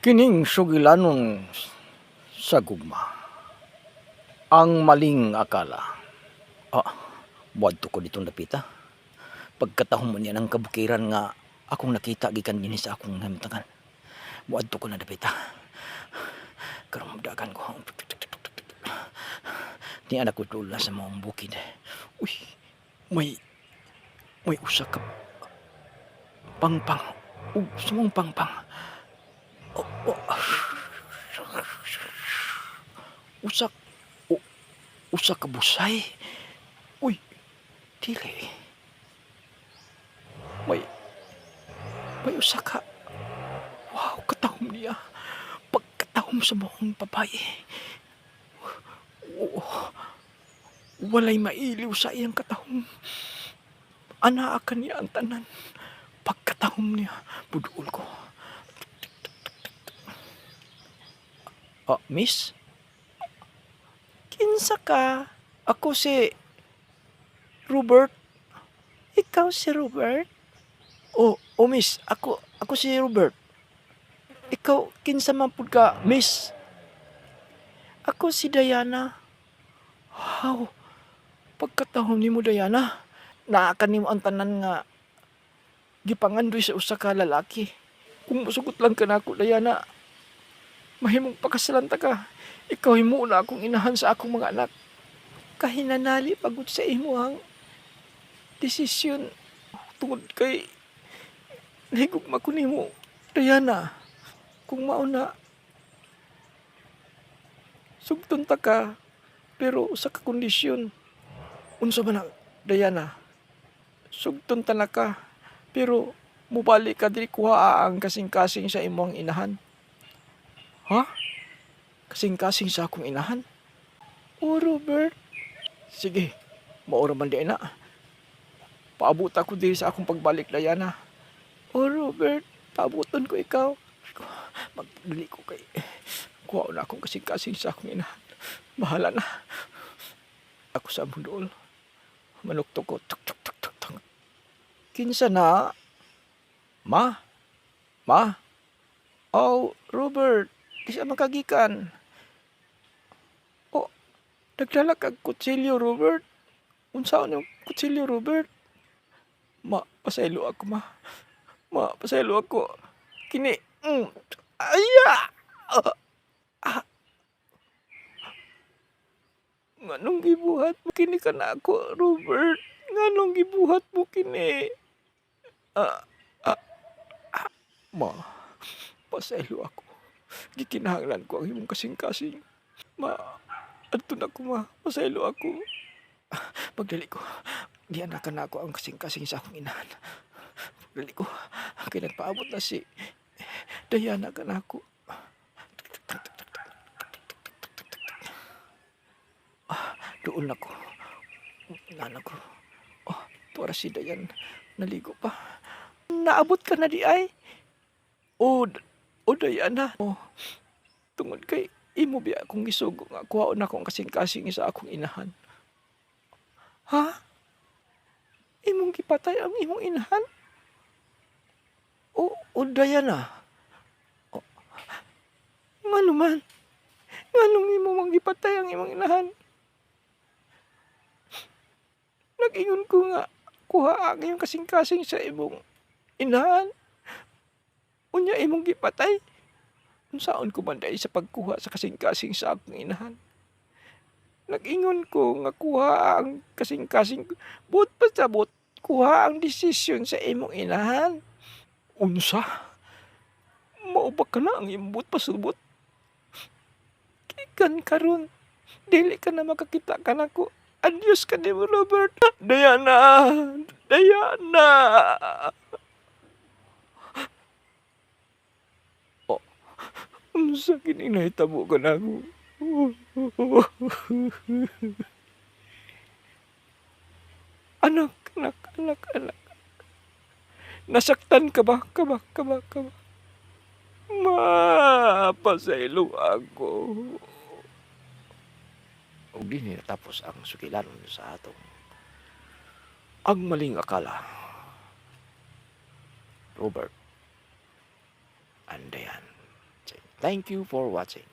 Kining sugilanon sa gugma, ang maling akala. Buadto ko ditong dapita. Pagkatahom mo niya ng kabukiran nga akong nakita gikan dinhi sa akong namtangan. Buadto ko na dapita. Karong dagan ko. Ni anak ko tula sa maong bukid. Uy, may usa ka pangpang. Sumong pangpang. Oh, oh. Usa usa ka busay. Uy, dili. May usa ka. Wow, katahom niya. Pagkatahom sa maong babae. Walay mailiw sa iyang katahom. Anaa niya ang tanan. Pagkatahom niya, buduol ko. Miss? Kinsa ka? Ako si Robert. Ikaw si Robert? Miss, ako si Robert. Ikaw, kinsa man pud ka, miss? Ako si Diana. Wow, pagkatahom nimo Diana, naa kanimo ang tanan nga gipangandoy sa usa ka lalaki. Kung masugot lang ka nako Diana, mahimong pakasalanta ka. Ikaw himo na akong inahan sa akong mga anak. Kahinanali pagod sa imo ang desisyon tungod kay nahigugma ko nimo Diana. Kung mauna sugton ta ka pero sa kondisyon. Unsa man na Diana? Sugton ta na ka pero mubalik ka diri kuha ang kasing-kasing sa imong inahan. Ha? Kasing-kasing sa akong inahan? Robert. Sige, maura man di na. Paabot ako diri sa akong pagbalik Diana. Robert, paabuton ko ikaw. Magdali ko kay kuha na akong kasing-kasing sa akong inahan. Bahala na. Ako sa mundol. Manuktok ko. Tuk, tuk, tuk, tuk, tuk. Kinsa na? Ma? Robert. Di siya makagikan. Nagdala kag kutsilyo, Robert. Unsaon yung kutsilyo, Robert? Pasaylo ako, ma. Pasaylo ako. Kini. Aya! Nganong gibuhat mo kini ka na ako, Robert? Nganong gibuhat mo kini? Ma, pasaylo ako. Gikinahanglan ko ang imong kasing-kasing. Adto na ko, ma. Pasaylo ako. Pagdali ko. Gianakan na ako ang kasing-kasing sa akong inahan. Pagdali ko. Kaya nagpaabot na si Diana ka na ako. Doon ako. Nana ko. Tuwara si Diana. Naligo pa. Naabot ka na di ay? Diana. Tungod kay imo biya akong gisugo nga kuhaon akong kasing-kasing sa akong inahan. Ha? Imong gipatay ang imong inahan? Diana. Ngano man? Nganong imo mang gipatay ang imong inahan? Nag-ingon ko nga kuha ang imong kasing-kasing sa imong inahan. Unya imong gipatay? Unsaon ko man dahil sa pagkuha sa kasing-kasing sa akong inahan? Nag-ingon ko nga kuha ang kasing-kasing. But pasabot, kuha ang desisyon sa imong inahan. Unsa? Maubak ka na ang imong pasubot. Kikan karon, dili ka na makakita ka na ko. Adios ka nimo, Robert. Diana! Unsa kini nahitabo ka na ako? Anak. Nasaktan ka ba? Pasaylo ako. Ug dinhi natapos ang sugilanon sa atong ang maling akala. Robert and Diane. Thank you for watching.